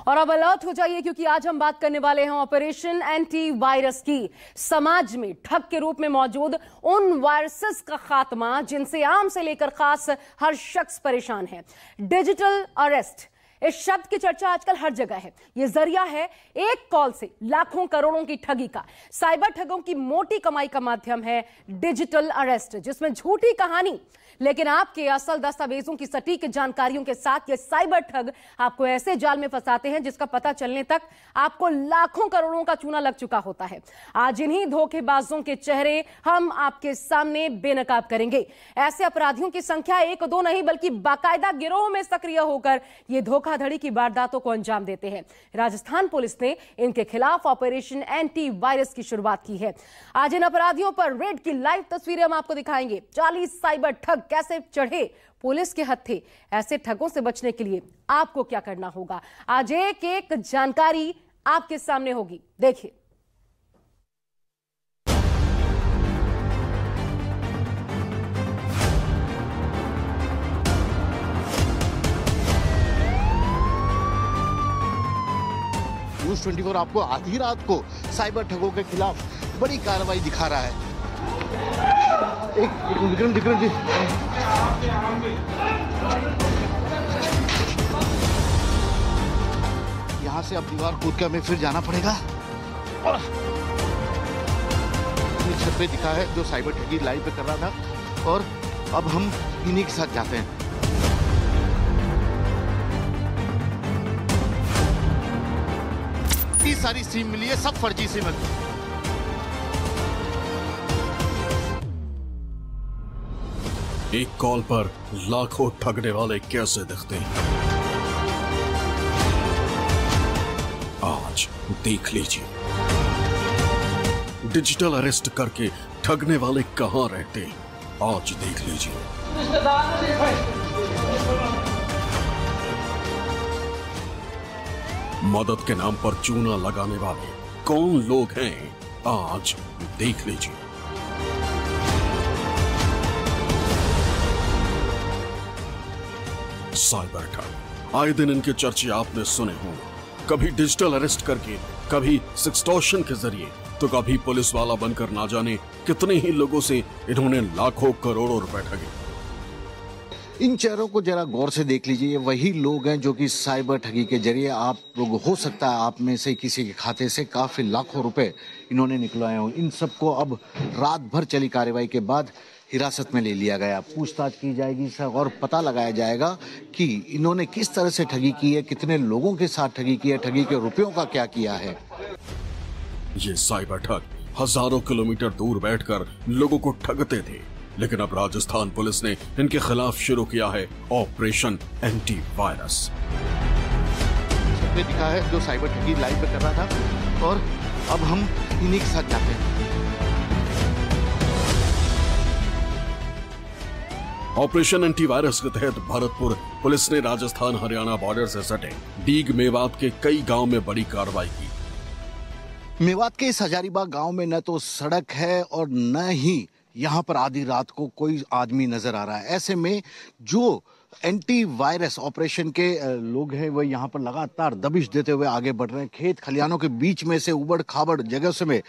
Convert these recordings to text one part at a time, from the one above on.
और अब अलर्ट हो जाइए क्योंकि आज हम बात करने वाले हैं ऑपरेशन एंटी वायरस की। समाज में ठग के रूप में मौजूद उन वायरसेस का खात्मा जिनसे आम से लेकर खास हर शख्स परेशान है। डिजिटल अरेस्ट, इस शब्द की चर्चा आजकल हर जगह है। यह जरिया है एक कॉल से लाखों करोड़ों की ठगी का। साइबर ठगों की मोटी कमाई का माध्यम है डिजिटल अरेस्ट, जिसमें झूठी कहानी लेकिन आपके असल दस्तावेजों की सटीक जानकारियों के साथ ये साइबर ठग आपको ऐसे जाल में फंसाते हैं जिसका पता चलने तक आपको लाखों करोड़ों का चूना लग चुका होता है। आज इन्हीं धोखेबाजों के चेहरे हम आपके सामने बेनकाब करेंगे। ऐसे अपराधियों की संख्या एक दो नहीं बल्कि बाकायदा गिरोह में सक्रिय होकर ये धोखाधड़ी की वारदातों को अंजाम देते हैं। राजस्थान पुलिस ने इनके खिलाफ ऑपरेशन एंटी वायरस की शुरुआत की है। आज इन अपराधियों पर रेड की लाइव तस्वीरें हम आपको दिखाएंगे। 40 साइबर ठग कैसे चढ़े पुलिस के हत्थे। ऐसे ठगों से बचने के लिए आपको क्या करना होगा, आज एक एक जानकारी आपके सामने होगी। देखिए। न्यूज़ 24 आपको आधी रात को साइबर ठगों के खिलाफ बड़ी कार्रवाई दिखा रहा है। एक विक्रम जी, यहाँ से अब दीवार कूद के हमें फिर जाना पड़ेगा। ये छत पे दिखा है जो साइबर ठगी लाइव पे कर रहा था, और अब हम इन्हीं के साथ जाते हैं। इतनी सारी सिम मिली है, सब फर्जी सिम है। एक कॉल पर लाखों ठगने वाले कैसे दिखते हैं, आज देख लीजिए। डिजिटल अरेस्ट करके ठगने वाले कहां रहते हैं, आज देख लीजिए। मदद के नाम पर चूना लगाने वाले कौन लोग हैं, आज देख लीजिए। साइबर ठग, आए दिन इनके चर्चे आपने सुने होंगे। कभी डिजिटल अरेस्ट करके, कभी सेक्सटॉर्शन के जरिए, तो कभी पुलिस वाला बनकर ना जाने कितने ही लोगों से इन्होंने लाखों करोड़ों रुपए ठगे। इन चेहरों को जरा गौर से देख लीजिए। ये वही लोग हैं जो कि साइबर ठगी के जरिए, आप लोग हो सकता है आप में से किसी के खाते से काफी लाखों रुपए इन्होंने निकलवाए हों। इन सबको अब रात भर चली कार्रवाई के बाद हिरासत में ले लिया गया। पूछताछ की जाएगी सर, और पता लगाया जाएगा कि इन्होंने किस तरह से ठगी की है, कितने लोगों के साथ ठगी की है, ठगी के रुपयों का क्या किया है। ये साइबर ठग हजारों किलोमीटर दूर बैठकर लोगों को ठगते थे, लेकिन अब राजस्थान पुलिस ने इनके खिलाफ शुरू किया है ऑपरेशन एंटी वायरस। दिखा है जो साइबर ठगी लाइव पे कर रहा था, और अब हम इन्हीं के साथ जाते हैं। ऑपरेशन एंटी वायरस के तहत भरतपुर पुलिस ने राजस्थान हरियाणा बॉर्डर से सटे डीग मेवात के कई गांव में बड़ी कार्रवाई की। मेवात के इस हजारीबाग गांव में न तो सड़क है और न ही यहाँ पर आधी रात को कोई आदमी नजर आ रहा है। ऐसे में जो एंटी वायरस ऑपरेशन के लोग हैं वह यहाँ पर लगातार दबिश देते हुए आगे बढ़ रहे हैं। खेत खलियानों के बीच में से, उबड़ खाबड़ जगह से में,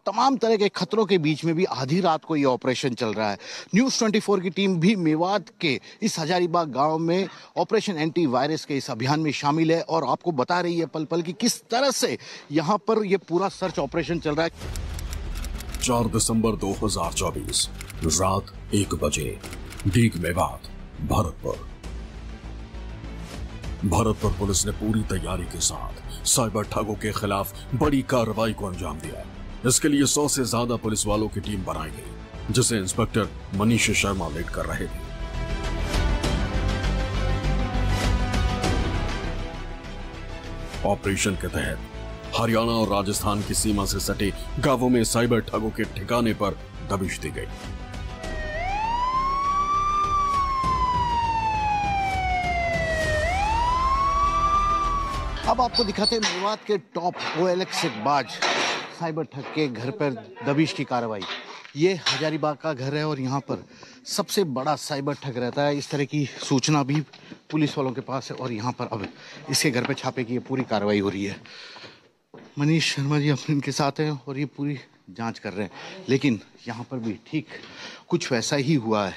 तमाम तरह के खतरों के बीच में भी आधी रात को ये ऑपरेशन चल रहा है। न्यूज़ 24 की टीम भी मेवात के इस हजारीबाग गांव में ऑपरेशन एंटी वायरस के इस अभियान में शामिल है और आपको बता रही है पल पल की किस तरह से यहाँ पर ये पूरा सर्च ऑपरेशन चल रहा है। 4 दिसंबर 2024 रात 1 बजे डीग मेवात, भरतपुर पुलिस ने पूरी तैयारी के साथ साइबर ठगों के खिलाफ बड़ी कार्रवाई को अंजाम दिया। इसके लिए 100 से ज्यादा पुलिस वालों की टीम बनाई गई, जिसे इंस्पेक्टर मनीष शर्मा लीड कर रहे थे। ऑपरेशन के तहत हरियाणा और राजस्थान की सीमा से सटे गांवों में साइबर ठगों के ठिकाने पर दबिश दी गई। अब आपको दिखाते हैं मेवात के टॉप OLX बाज साइबर ठग के घर पर दबिश की कार्रवाई। ये हजारीबाग का घर है और यहाँ पर सबसे बड़ा साइबर ठग रहता है। इस तरह की सूचना भी पुलिस वालों के पास है और यहाँ पर अब इसके घर पे छापे की ये पूरी कार्रवाई हो रही है। मनीष शर्मा जी अपने इनके साथ हैं और ये पूरी जांच कर रहे हैं। लेकिन यहाँ पर भी ठीक कुछ वैसा ही हुआ है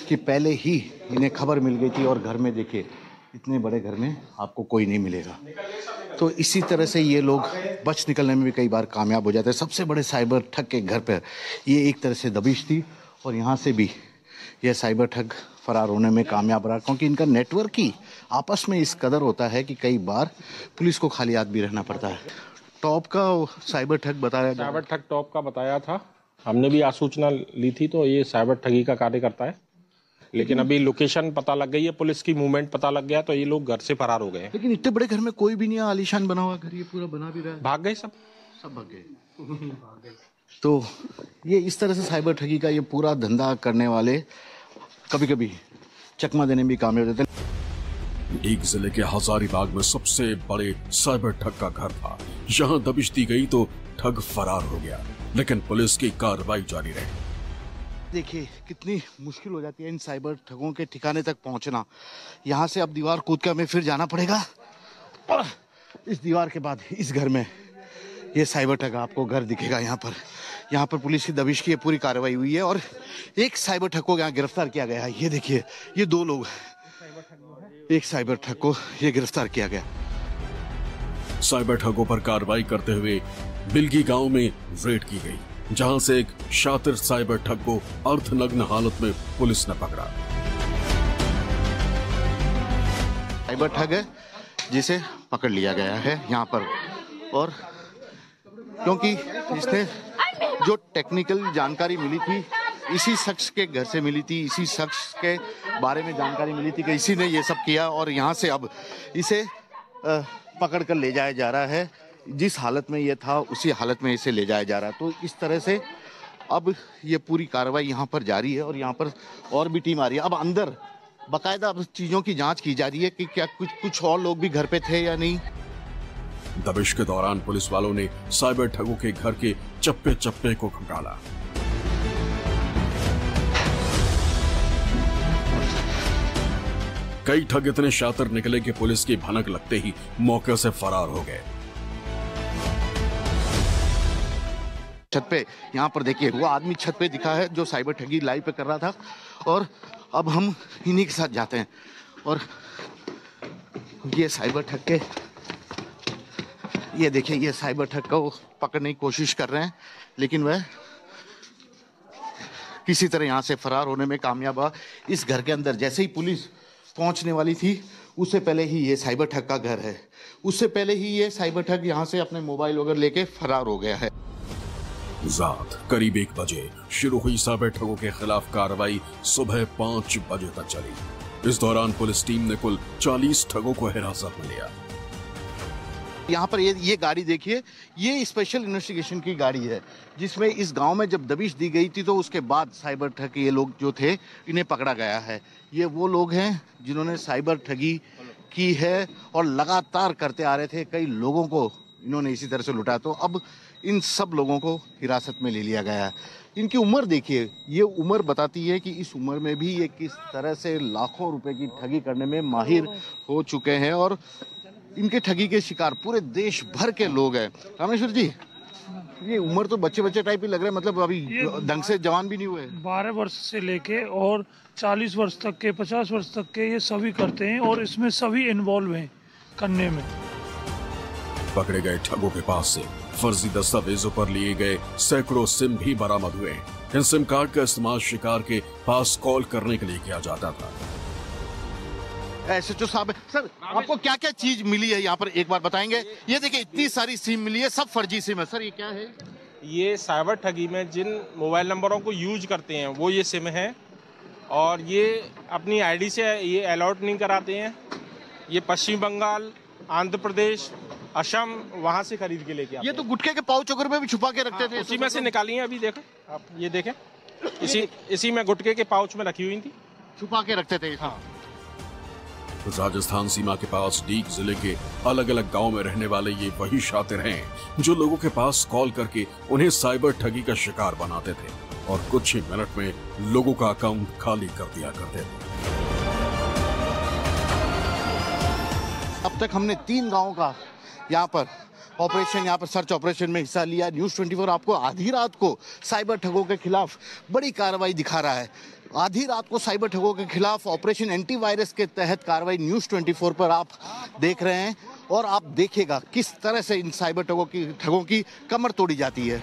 कि पहले ही इन्हें खबर मिल गई थी और घर में देखिए इतने बड़े घर में आपको कोई नहीं मिलेगा। तो इसी तरह से ये लोग बच निकलने में भी कई बार कामयाब हो जाते हैं। सबसे बड़े साइबर ठग के घर पर ये एक तरह से दबिश थी और यहाँ से भी यह साइबर ठग फरार होने में कामयाब रहा, क्योंकि इनका नेटवर्क ही आपस में इस कदर होता है कि कई बार पुलिस को खाली हाथ भी रहना पड़ता है। टॉप का साइबर ठग बताया, साइबर ठग टॉप का बताया था, हमने भी आसूचना ली थी, तो ये साइबर ठगी का कार्य करता है। लेकिन अभी लोकेशन पता लग गई है, पुलिस की मूवमेंट पता लग गया, तो ये लोग घर से फरार हो गए हैं। लेकिन इतने बड़े घर में कोई भी नहीं है, आलीशान बना हुआ घर ये पूरा बना भी रहा है। भाग गए सब भाग गए। तो ये इस तरह से साइबर ठगी का ये पूरा धंधा करने वाले कभी कभी चकमा देने में भी कामयाब होते हैं। एक जिले के हजारीबाग में सबसे बड़े साइबर ठग का घर था। यहाँ दबिश दी गई तो ठग फरार हो गया, लेकिन पुलिस की कार्रवाई जारी रही। देखिए कितनी मुश्किल हो जाती है इन साइबर ठगों के ठिकाने तक पहुंचना। यहाँ से अब दीवार कूद कर हमें फिर जाना पड़ेगा और इस दीवार के बाद इस घर में ये साइबर ठग आपको घर दिखेगा। यहाँ पर पुलिस की दबिश की पूरी कार्रवाई हुई है और एक साइबर ठग को यहाँ गिरफ्तार किया गया है। ये देखिए ये दो लोग, एक साइबर ठग को ये गिरफ्तार किया गया। साइबर ठगों पर कार्रवाई करते हुए बिलगी गांव में रेड की गई, जहां से एक शातिर साइबर ठग को अर्धनग्न हालत में पुलिस ने पकड़ा। साइबर ठग है जिसे पकड़ लिया गया है यहाँ पर, और क्योंकि इसने जो टेक्निकल जानकारी मिली थी इसी शख्स के घर से मिली थी, इसी शख्स के बारे में जानकारी मिली थी कि इसी ने ये सब किया और यहाँ से अब इसे पकड़ कर ले जाया जा रहा है। जिस हालत में ये था उसी हालत में इसे ले जाया जा रहा है। तो इस तरह से अब ये पूरी कार्रवाई यहाँ पर जारी है और यहाँ पर और भी टीम आ रही है। अब अंदर बाकायदा अब चीज़ों की जांच की जा रही है कि क्या कुछ और लोग भी घर पे थे या नहीं। दबिश के दौरान पुलिस वालों ने साइबर ठगों के घर के चप्पे चप्पे को खंगाला। कई ठग इतने शातिर निकले कि पुलिस की भनक लगते ही मौके से फरार हो गए। छत पे यहाँ पर देखिए वो आदमी छत पे दिखा है जो साइबर ठगी लाइव पे कर रहा था, और अब हम इन्हीं के साथ जाते हैं और ये साइबर ठग के ये देखिए ये साइबर ठग को पकड़ने की कोशिश कर रहे हैं, लेकिन वह किसी तरह यहाँ से फरार होने में कामयाब हुआ। इस घर के अंदर जैसे ही पुलिस पहुंचने वाली थी उससे पहले ही ये साइबर ठग का घर है, उससे पहले ही ये साइबर ठग यहाँ से अपने मोबाइल वगैरह लेके फरार हो गया है। रात करीब 1 बजे शुरू हुई साइबर ठगों के खिलाफ कार्रवाई सुबह 5 बजे तक चली। इस दौरान पुलिस टीम ने कुल 40 ठगों को हिरासत में लिया। यहाँ पर ये गाड़ी देखिए, ये स्पेशल इन्वेस्टिगेशन की गाड़ी है जिसमें इस गांव में जब दबिश दी गई थी तो उसके बाद साइबर ठग ये लोग जो थे इन्हें पकड़ा गया है। ये वो लोग हैं जिन्होंने साइबर ठगी की है और लगातार करते आ रहे थे, कई लोगों को इन्होंने इसी तरह से लुटाया। तो अब इन सब लोगों को हिरासत में ले लिया गया है। इनकी उम्र देखिए, ये उम्र बताती है कि इस उम्र में भी ये किस तरह से लाखों रुपए की ठगी करने में माहिर हो चुके हैं और इनके ठगी के शिकार पूरे देश भर के लोग हैं। रामेश्वर जी, ये उम्र तो बच्चे टाइप ही लग रहे हैं, मतलब अभी ढंग से जवान भी नहीं हुए। 12 वर्ष से लेके और 40 वर्ष तक के, 50 वर्ष तक के ये सभी करते हैं और इसमें सभी इन्वॉल्व हैं करने में। पकड़े गए ठगों के पास से फर्जी दस्तावेजों पर लिए गए सैकड़ों सिम भी बरामद हुए। इन सिम कार्ड का इस्तेमाल शिकार के पास कॉल करने के लिए किया जाता था। SHO साहब, सर आपको क्या क्या चीज मिली है यहाँ पर एक बार बताएंगे? ये देखिए इतनी सारी सिम मिली है, सब फर्जी सिम है। सर ये क्या है? ये साइबर ठगी में जिन मोबाइल नंबरों को यूज करते हैं वो ये सिम है, और ये अपनी आईडी से ये अलॉट नहीं कराते हैं। ये पश्चिम बंगाल, आंध्र प्रदेश, असम, वहाँ से खरीद के लेके आते हैं। ये तो गुटखे के पाउच वगैरह में भी छुपा के रखते थे। उसी में से निकाली है, अभी देखो आप, ये देखें, इसी में गुटखे के पाउच में रखी हुई थी, छुपा के रखते थे। हाँ। राजस्थान सीमा के पास डीग जिले के अलग अलग गांव में रहने वाले ये वही शातिर हैं जो लोगों के पास कॉल करके उन्हें साइबर ठगी का शिकार बनाते थे और कुछ ही मिनट में लोगों का अकाउंट खाली कर दिया करते थे। अब तक हमने 3 गांवों का यहाँ पर सर्च ऑपरेशन में हिस्सा लिया। न्यूज़ 24 आपको आधी रात को साइबर ठगों के खिलाफ बड़ी कार्रवाई दिखा रहा है। आधी रात को साइबर ठगों के खिलाफ ऑपरेशन एंटीवायरस के तहत कार्रवाई न्यूज़ 24 पर आप देख रहे हैं और आप देखिएगा किस तरह से इन साइबर ठगों की कमर तोड़ी जाती है।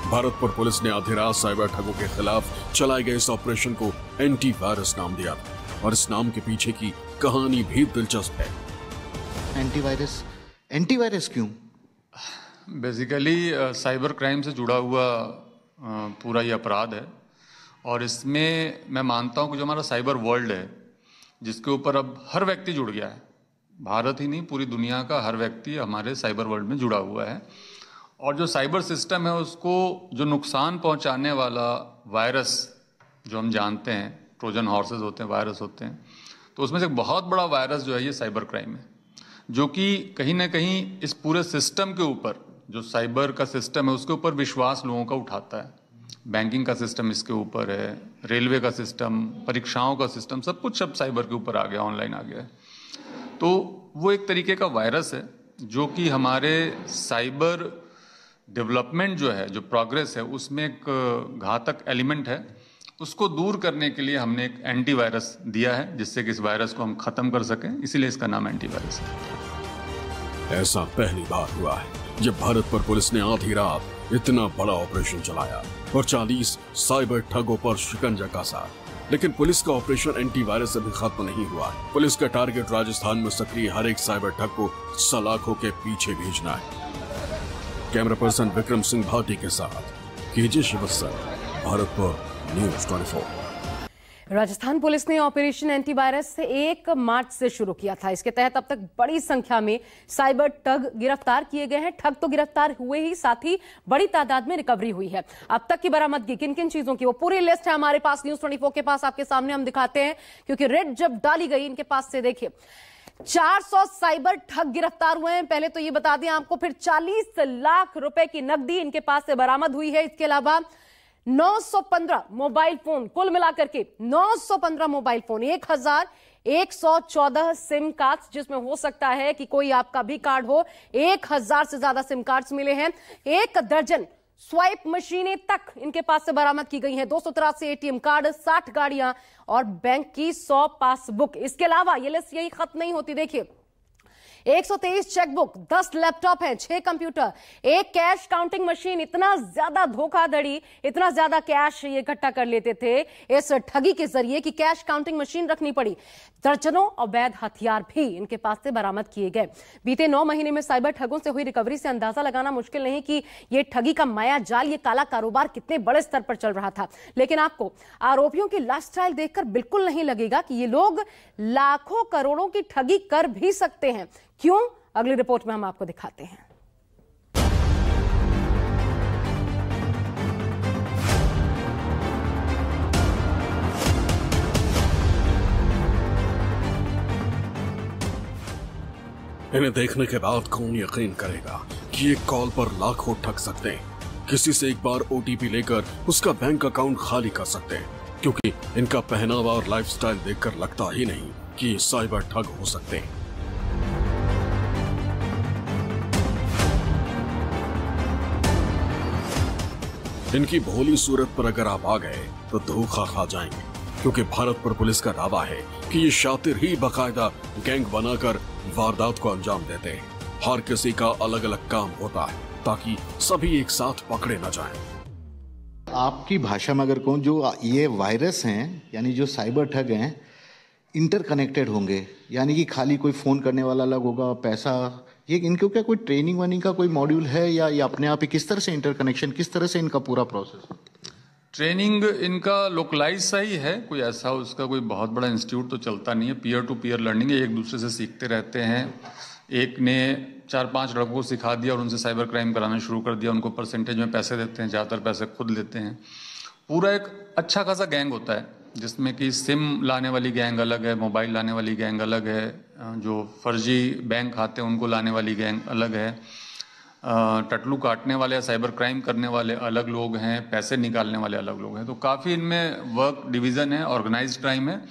भरतपुर पुलिस ने आधी रात साइबर ठगों के खिलाफ चलाए गए इस ऑपरेशन को एंटीवायरस नाम दिया और इस नाम के पीछे की कहानी भी दिलचस्प है। एंटीवायरस क्यों? बेसिकली साइबर क्राइम से जुड़ा हुआ पूरा ये अपराध है और इसमें मैं मानता हूँ कि जो हमारा साइबर वर्ल्ड है जिसके ऊपर अब हर व्यक्ति जुड़ गया है, भारत ही नहीं पूरी दुनिया का हर व्यक्ति हमारे साइबर वर्ल्ड में जुड़ा हुआ है और जो साइबर सिस्टम है उसको जो नुकसान पहुंचाने वाला वायरस जो हम जानते हैं ट्रोजन हॉर्सेस होते हैं, वायरस होते हैं, तो उसमें से एक बहुत बड़ा वायरस जो है ये साइबर क्राइम है, जो कि कहीं ना कहीं इस पूरे सिस्टम के ऊपर जो साइबर का सिस्टम है उसके ऊपर विश्वास लोगों का उठाता है। बैंकिंग का सिस्टम इसके ऊपर है, रेलवे का सिस्टम, परीक्षाओं का सिस्टम, सब कुछ अब साइबर के ऊपर आ गया, ऑनलाइन आ गया है। तो वो एक तरीके का वायरस है जो कि हमारे साइबर डेवलपमेंट जो है, जो प्रोग्रेस है, उसमें एक घातक एलिमेंट है। उसको दूर करने के लिए हमने एक एंटीवायरस दिया है जिससे कि इस वायरस को हम खत्म कर सकें, इसीलिए इसका नाम एंटीवायरस है। ऐसा पहली बार हुआ है जब भरतपुर पुलिस ने आधी रात इतना बड़ा ऑपरेशन चलाया और 40 साइबर ठगों पर शिकंजा कसा। लेकिन पुलिस का ऑपरेशन एंटीवायरस अभी खत्म नहीं हुआ है। पुलिस का टारगेट राजस्थान में सक्रिय हर एक साइबर ठग को सलाखों के पीछे भेजना है। कैमरा पर्सन विक्रम सिंह भाटी के साथ K J Shrivastava, Bharatpur, news 24। Rajasthan police ने ऑपरेशन एंटीवायरस से 1 मार्च से शुरू किया था। इसके तहत अब तक बड़ी संख्या में साइबर ठग गिरफ्तार किए गए हैं। ठग तो गिरफ्तार हुए ही, साथ ही बड़ी तादाद में रिकवरी हुई है। अब तक की बरामदगी किन किन चीजों की, वो पूरी लिस्ट है हमारे पास न्यूज़ 24 के पास, आपके सामने हम दिखाते हैं। क्योंकि रेड जब डाली गई इनके पास से, देखिए 400 साइबर ठग गिरफ्तार हुए हैं। पहले तो ये बता दें आपको, फिर 40 लाख रुपए की नकदी इनके पास से बरामद हुई है। इसके अलावा 915 मोबाइल फोन, कुल मिलाकर के 915 मोबाइल फोन, 1114 सिम कार्ड्स, जिसमें हो सकता है कि कोई आपका भी कार्ड हो। 1000 से ज्यादा सिम कार्ड्स मिले हैं। 1 दर्जन स्वाइप मशीनें तक इनके पास से बरामद की गई हैं। 283 एटीएम कार्ड, 60 गाड़ियां और बैंक की 100 पासबुक। इसके अलावा ये लिस्ट यही खत्म नहीं होती, देखिए 123 चेकबुक, 10 लैपटॉप हैं, 6 कंप्यूटर, 1 कैश काउंटिंग मशीन। इतना ज्यादा धोखाधड़ी, इतना ज्यादा कैश ये इकट्ठा कर लेते थे इस ठगी के जरिए कि कैश काउंटिंग मशीन रखनी पड़ी। दर्जनों अवैध हथियार भी इनके पास से बरामद किए गए। बीते 9 महीने में साइबर ठगों से हुई रिकवरी से अंदाजा लगाना मुश्किल नहीं कि ये ठगी का माया जाल, ये काला कारोबार कितने बड़े स्तर पर चल रहा था। लेकिन आपको आरोपियों की लाइफस्टाइल देखकर बिल्कुल नहीं लगेगा कि ये लोग लाखों करोड़ों की ठगी कर भी सकते हैं। क्यों? अगली रिपोर्ट में हम आपको दिखाते हैं। इन्हें देखने के बाद कौन यकीन करेगा कि एक कॉल पर लाखों ठग सकते हैं, किसी से एक बार ओटीपी लेकर उसका बैंक अकाउंट खाली कर सकते हैं, क्योंकि इनका पहनावा और लाइफस्टाइल देखकर लगता ही नहीं कि ये साइबर ठग हो सकते हैं। इनकी भोली सूरत पर अगर आप आ गए तो धोखा खा जाएंगे, क्योंकि भरतपुर पुलिस का दावा है कि ये शातिर ही बकायदा गैंग बनाकर वारदात को अंजाम देते हैं। हर किसी का अलग अलग काम होता है ताकि सभी एक साथ पकड़े न जाएं। आपकी भाषा में अगर कहूँ, जो ये वायरस हैं यानी जो साइबर ठग हैं, इंटरकनेक्टेड होंगे, यानी कि खाली कोई फोन करने वाला अलग होगा, पैसा, ये इनको क्या कोई ट्रेनिंग वानिंग का कोई मॉड्यूल है या ये अपने आप ही किस तरह से इंटरकनेक्शन, किस तरह से इनका पूरा प्रोसेस? ट्रेनिंग इनका लोकलाइज सा ही है, कोई ऐसा उसका कोई बहुत बड़ा इंस्टीट्यूट तो चलता नहीं है। पीयर टू पीयर लर्निंग है, एक दूसरे से सीखते रहते हैं। एक ने 4-5 लड़कों को सिखा दिया और उनसे साइबर क्राइम कराना शुरू कर दिया। उनको परसेंटेज में पैसे देते हैं, ज़्यादातर पैसे खुद लेते हैं। पूरा एक अच्छा खासा गैंग होता है जिसमें कि सिम लाने वाली गैंग अलग है, मोबाइल लाने वाली गैंग अलग है, जो फर्जी बैंक खाते हैं उनको लाने वाली गैंग अलग है। टटलू काटने वाले या साइबर क्राइम करने वाले अलग लोग हैं, पैसे निकालने वाले अलग लोग हैं। तो काफ़ी इनमें वर्क डिवीज़न है, ऑर्गेनाइज्ड क्राइम है।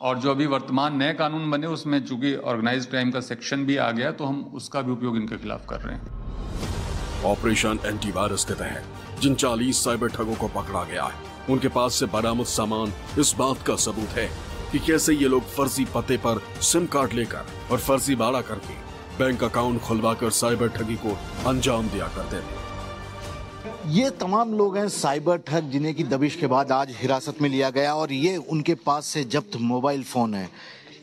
और जो अभी वर्तमान नए कानून बने उसमें चूंकि ऑर्गेनाइज्ड क्राइम का सेक्शन भी आ गया, तो हम उसका भी उपयोग इनके खिलाफ कर रहे हैं। ऑपरेशन एंटीवायरस के तहत जिन 40 साइबर ठगों को पकड़ा गया है, उनके पास से बरामद सामान इस बात का सबूत है कि कैसे ये लोग फर्जी पते पर सिम कार्ड लेकर और फर्जी भाड़ा करके बैंक अकाउंट खुलवाकर साइबर ठगी को अंजाम दिया करते थे। ये तमाम लोग हैं साइबर ठग, जिन्हें की दबिश के बाद आज हिरासत में लिया गया और ये उनके पास से जब्त मोबाइल फोन है।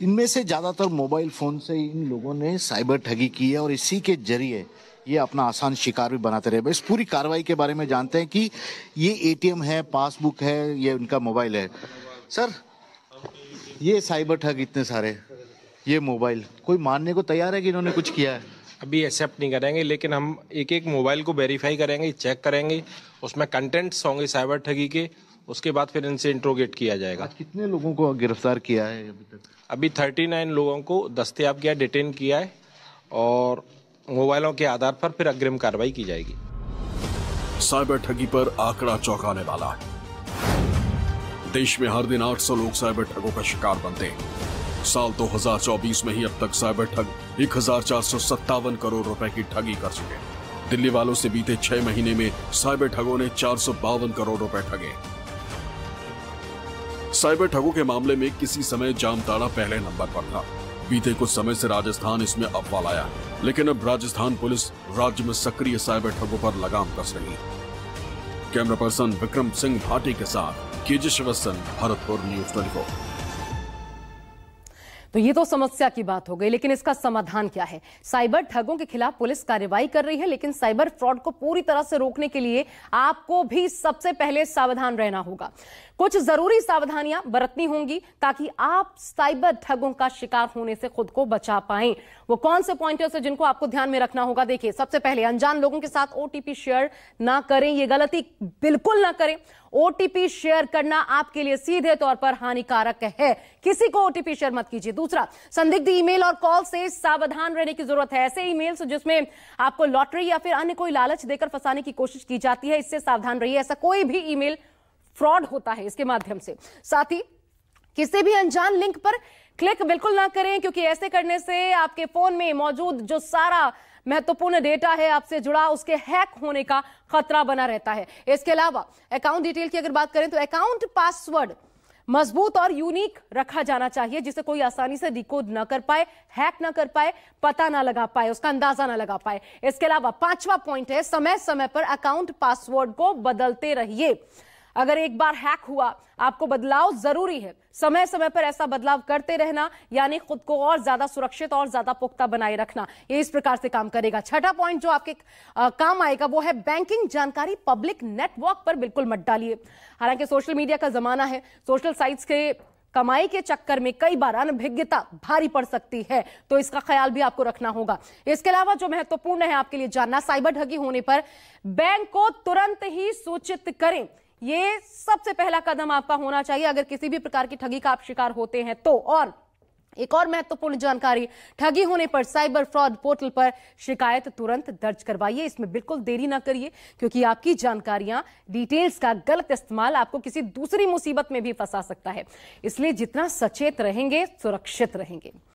इनमें से ज्यादातर मोबाइल फोन से इन लोगों ने साइबर ठगी की है और इसी के जरिए ये अपना आसान शिकार भी बनाते रहे। इस पूरी कार्रवाई के बारे में जानते हैं कि ये एटीएम है, पासबुक है, ये उनका मोबाइल है। सर, ये साइबर ठग इतने सारे, ये मोबाइल, कोई मानने को तैयार है कि इन्होंने कुछ किया है? अभी एक्सेप्ट नहीं करेंगे, लेकिन हम एक एक मोबाइल को वेरीफाई करेंगे, चेक करेंगे, उसमें कंटेंट्स होंगे साइबर ठगी के, उसके बाद फिर इनसे इंट्रोगेट किया जाएगा। आज कितने लोगों को गिरफ्तार किया है अभी तक? अभी 39 लोगों को दस्तयाब किया, डिटेन किया है और मोबाइलों के आधार पर फिर अग्रिम कार्रवाई की जाएगी। साइबर ठगी पर आंकड़ा चौंकाने वाला है। देश में हर दिन 800 लोग साइबर ठगों का शिकार बनते हैं। साल 2024 में ही अब तक साइबर ठग 1457 करोड़ रुपए की ठगी कर चुके हैं। दिल्ली वालों से बीते 6 महीने में साइबर ठगों ने 452 करोड़ रुपए ठगे। साइबर ठगों के मामले में किसी समय जामताड़ा पहले नंबर पर था। बीते कुछ समय से राजस्थान इसमें अव्वल आया, लेकिन अब राजस्थान पुलिस राज्य में सक्रिय साइबर ठगों पर लगाम कस रही है। कैमरा पर्सन विक्रम सिंह भाटी के साथ केजे श्रीवास्तव, भरतपुर न्यूज़ 24। तो ये तो समस्या की बात हो गई, लेकिन इसका समाधान क्या है? साइबर ठगों के खिलाफ पुलिस कार्रवाई कर रही है, लेकिन साइबर फ्रॉड को पूरी तरह से रोकने के लिए आपको भी सबसे पहले सावधान रहना होगा। कुछ जरूरी सावधानियां बरतनी होंगी ताकि आप साइबर ठगों का शिकार होने से खुद को बचा पाएं। वो कौन से पॉइंटर्स हैं जिनको आपको ध्यान में रखना होगा? देखिए, सबसे पहले अनजान लोगों के साथ ओटीपी शेयर ना करें, ये गलती बिल्कुल ना करें। ओटीपी शेयर करना आपके लिए सीधे तौर पर हानिकारक है, किसी को ओटीपी शेयर मत कीजिए। दूसरा, संदिग्ध ईमेल और कॉल से सावधान रहने की जरूरत है। ऐसे ईमेल्स जिसमें आपको लॉटरी या फिर अन्य कोई लालच देकर फंसाने की कोशिश की जाती है, इससे सावधान रहिए। ऐसा कोई भी ईमेल फ्रॉड होता है इसके माध्यम से। साथ ही किसी भी अनजान लिंक पर क्लिक बिल्कुल ना करें, क्योंकि ऐसे करने से आपके फोन में मौजूद जो सारा महत्वपूर्ण डेटा है आपसे जुड़ा, उसके हैक होने का खतरा बना रहता है। इसके अलावा अकाउंट डिटेल की अगर बात करें तो अकाउंट पासवर्ड मजबूत और यूनिक रखा जाना चाहिए, जिसे कोई आसानी से डिकोड ना कर पाए, हैक ना कर पाए, पता ना लगा पाए, उसका अंदाजा ना लगा पाए। इसके अलावा 5वां पॉइंट है, समय समय पर अकाउंट पासवर्ड को बदलते रहिए। अगर एक बार हैक हुआ, आपको बदलाव जरूरी है। समय समय पर ऐसा बदलाव करते रहना, यानी खुद को और ज्यादा सुरक्षित और ज्यादा पुख्ता बनाए रखना, ये इस प्रकार से काम करेगा। 6वां पॉइंट जो आपके काम आएगा वो है बैंकिंग जानकारी पब्लिक नेटवर्क पर बिल्कुल मत डालिए। हालांकि सोशल मीडिया का जमाना है, सोशल साइट्स के कमाई के चक्कर में कई बार अनभिज्ञता भारी पड़ सकती है, तो इसका ख्याल भी आपको रखना होगा। इसके अलावा जो महत्वपूर्ण है आपके लिए जानना, साइबर ठगी होने पर बैंक को तुरंत ही सूचित करें। ये सबसे पहला कदम आपका होना चाहिए अगर किसी भी प्रकार की ठगी का आप शिकार होते हैं तो। और एक और महत्वपूर्ण जानकारी, ठगी होने पर साइबर फ्रॉड पोर्टल पर शिकायत तुरंत दर्ज करवाइए। इसमें बिल्कुल देरी ना करिए, क्योंकि आपकी जानकारियां, डिटेल्स का गलत इस्तेमाल आपको किसी दूसरी मुसीबत में भी फंसा सकता है। इसलिए जितना सचेत रहेंगे, सुरक्षित रहेंगे।